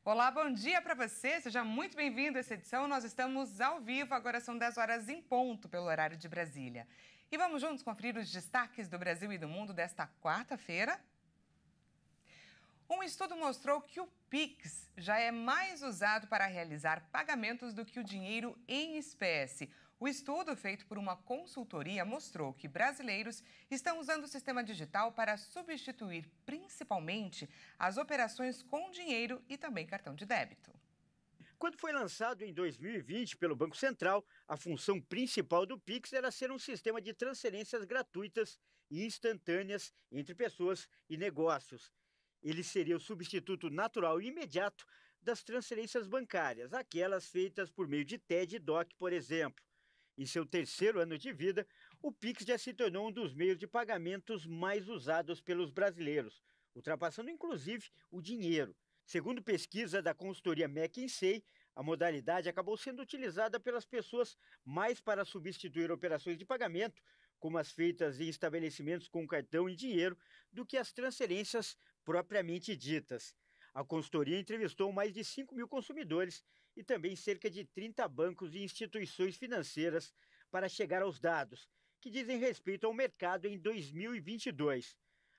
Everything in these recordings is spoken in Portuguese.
Olá, bom dia para você. Seja muito bem-vindo a essa edição. Nós estamos ao vivo, agora são 10 horas em ponto pelo horário de Brasília. E vamos juntos conferir os destaques do Brasil e do mundo desta quarta-feira. Um estudo mostrou que o Pix já é mais usado para realizar pagamentos do que o dinheiro em espécie. O estudo, feito por uma consultoria, mostrou que brasileiros estão usando o sistema digital para substituir principalmente as operações com dinheiro e também cartão de débito. Quando foi lançado em 2020 pelo Banco Central, a função principal do Pix era ser um sistema de transferências gratuitas e instantâneas entre pessoas e negócios. Ele seria o substituto natural e imediato das transferências bancárias, aquelas feitas por meio de TED e DOC, por exemplo. Em seu terceiro ano de vida, o Pix já se tornou um dos meios de pagamentos mais usados pelos brasileiros, ultrapassando inclusive o dinheiro. Segundo pesquisa da consultoria McKinsey, a modalidade acabou sendo utilizada pelas pessoas mais para substituir operações de pagamento, como as feitas em estabelecimentos com cartão e dinheiro, do que as transferências propriamente ditas. A consultoria entrevistou mais de 5 mil consumidores e também cerca de 30 bancos e instituições financeiras para chegar aos dados, que dizem respeito ao mercado em 2022.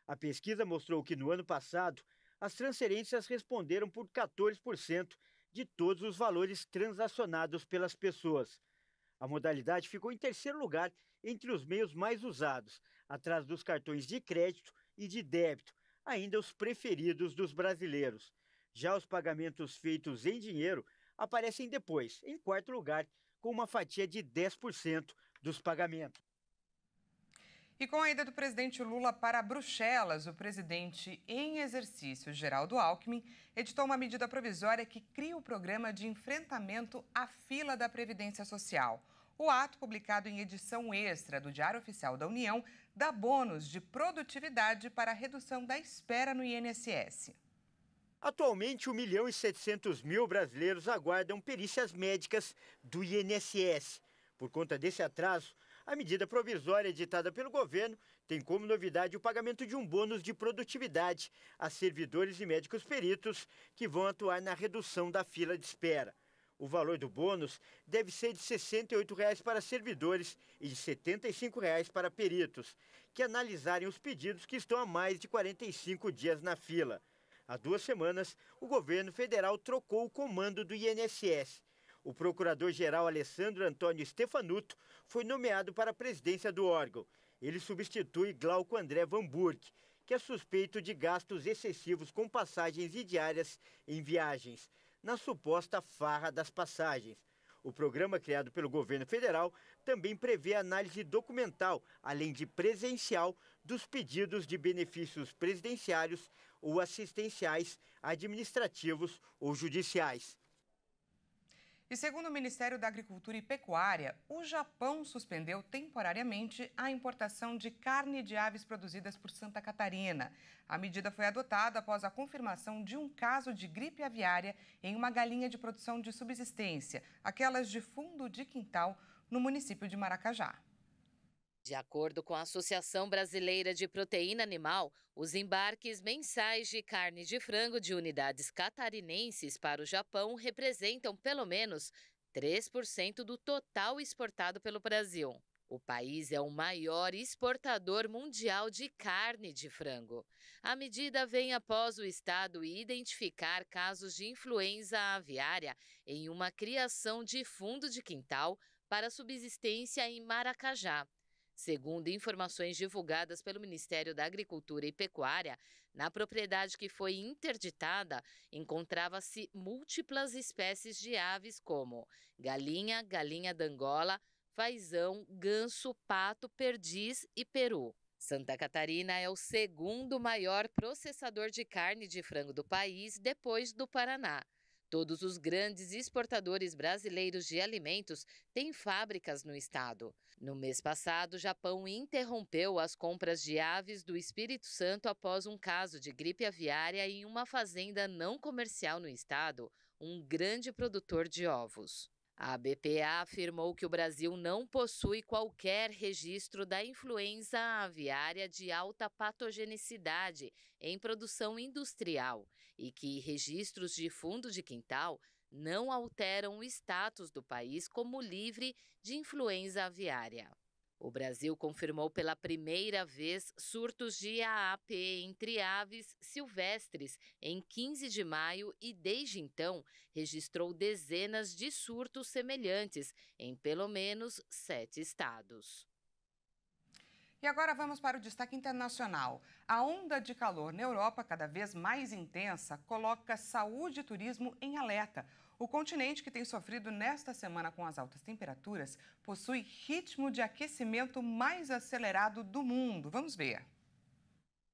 A pesquisa mostrou que no ano passado, as transferências responderam por 14% de todos os valores transacionados pelas pessoas. A modalidade ficou em terceiro lugar entre os meios mais usados, atrás dos cartões de crédito e de débito, ainda os preferidos dos brasileiros. Já os pagamentos feitos em dinheiro aparecem depois, em quarto lugar, com uma fatia de 10% dos pagamentos. E com a ida do presidente Lula para Bruxelas, o presidente em exercício, Geraldo Alckmin, editou uma medida provisória que cria o programa de enfrentamento à fila da Previdência Social. O ato, publicado em edição extra do Diário Oficial da União, dá bônus de produtividade para a redução da espera no INSS. Atualmente, 1.700.000 brasileiros aguardam perícias médicas do INSS. Por conta desse atraso, a medida provisória editada pelo governo tem como novidade o pagamento de um bônus de produtividade a servidores e médicos peritos que vão atuar na redução da fila de espera. O valor do bônus deve ser de R$ 68,00 para servidores e de R$ 75,00 para peritos, que analisarem os pedidos que estão há mais de 45 dias na fila. Há 2 semanas, o governo federal trocou o comando do INSS. O procurador-geral Alessandro Antônio Stefanuto foi nomeado para a presidência do órgão. Ele substitui Glauco André Van Burg, que é suspeito de gastos excessivos com passagens e diárias em viagens, na suposta farra das passagens. O programa criado pelo governo federal também prevê análise documental, além de presencial, dos pedidos de benefícios presidenciários ou assistenciais, administrativos ou judiciais. E segundo o Ministério da Agricultura e Pecuária, o Japão suspendeu temporariamente a importação de carne de aves produzidas por Santa Catarina. A medida foi adotada após a confirmação de um caso de gripe aviária em uma galinha de produção de subsistência, aquelas de fundo de quintal, no município de Maracajá. De acordo com a Associação Brasileira de Proteína Animal, os embarques mensais de carne de frango de unidades catarinenses para o Japão representam pelo menos 3% do total exportado pelo Brasil. O país é o maior exportador mundial de carne de frango. A medida vem após o estado identificar casos de influenza aviária em uma criação de fundo de quintal para subsistência em Maracajá. Segundo informações divulgadas pelo Ministério da Agricultura e Pecuária, na propriedade que foi interditada, encontrava-se múltiplas espécies de aves como galinha, galinha d'Angola, fazão, ganso, pato, perdiz e peru. Santa Catarina é o segundo maior processador de carne de frango do país, depois do Paraná. Todos os grandes exportadores brasileiros de alimentos têm fábricas no estado. No mês passado, o Japão interrompeu as compras de aves do Espírito Santo após um caso de gripe aviária em uma fazenda não comercial no estado, um grande produtor de ovos. A BPA afirmou que o Brasil não possui qualquer registro da influenza aviária de alta patogenicidade em produção industrial e que registros de fundo de quintal não alteram o status do país como livre de influenza aviária. O Brasil confirmou pela primeira vez surtos de AAP entre aves silvestres em 15 de maio e, desde então, registrou dezenas de surtos semelhantes em pelo menos 7 estados. E agora vamos para o destaque internacional. A onda de calor na Europa, cada vez mais intensa, coloca saúde e turismo em alerta. O continente, que tem sofrido nesta semana com as altas temperaturas, possui ritmo de aquecimento mais acelerado do mundo. Vamos ver.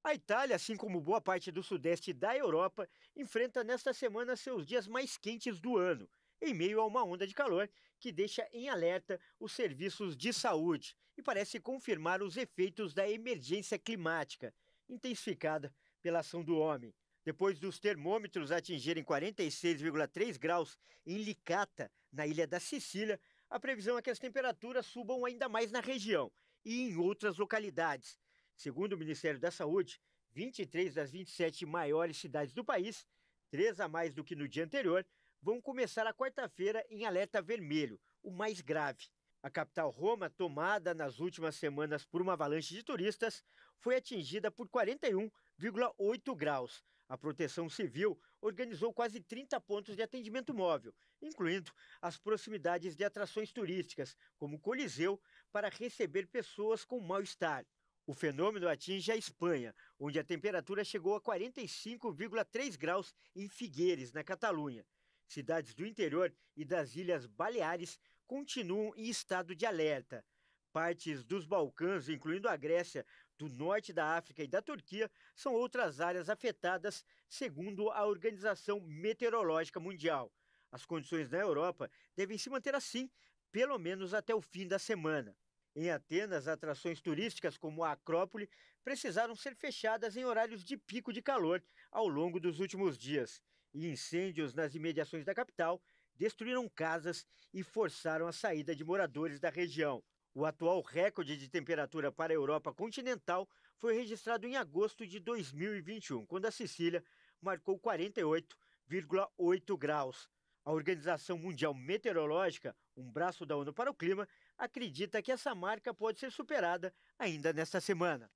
A Itália, assim como boa parte do sudeste da Europa, enfrenta nesta semana seus dias mais quentes do ano, em meio a uma onda de calor que deixa em alerta os serviços de saúde e parece confirmar os efeitos da emergência climática, intensificada pela ação do homem. Depois dos termômetros atingirem 46,3 graus em Licata, na ilha da Sicília, a previsão é que as temperaturas subam ainda mais na região e em outras localidades. Segundo o Ministério da Saúde, 23 das 27 maiores cidades do país, 3 a mais do que no dia anterior, vão começar a quarta-feira em alerta vermelho, o mais grave. A capital Roma, tomada nas últimas semanas por uma avalanche de turistas, foi atingida por 41,8 graus. A Proteção Civil organizou quase 30 pontos de atendimento móvel, incluindo as proximidades de atrações turísticas, como o Coliseu, para receber pessoas com mal-estar. O fenômeno atinge a Espanha, onde a temperatura chegou a 45,3 graus em Figueres, na Catalunha. Cidades do interior e das Ilhas Baleares continuam em estado de alerta. Partes dos Balcãs, incluindo a Grécia, do norte da África e da Turquia, são outras áreas afetadas, segundo a Organização Meteorológica Mundial. As condições na Europa devem se manter assim, pelo menos até o fim da semana. Em Atenas, atrações turísticas como a Acrópole precisaram ser fechadas em horários de pico de calor ao longo dos últimos dias. E incêndios nas imediações da capital destruíram casas e forçaram a saída de moradores da região. O atual recorde de temperatura para a Europa continental foi registrado em agosto de 2021, quando a Sicília marcou 48,8 graus. A Organização Mundial Meteorológica, um braço da ONU para o Clima, acredita que essa marca pode ser superada ainda nesta semana.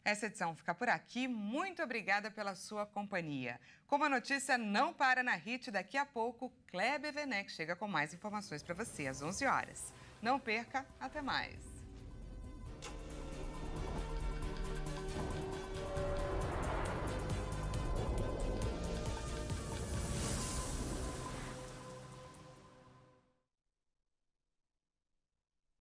Essa edição fica por aqui. Muito obrigada pela sua companhia. Como a notícia não para na HIT, daqui a pouco, Kleber Werneck chega com mais informações para você às 11 horas. Não perca, até mais.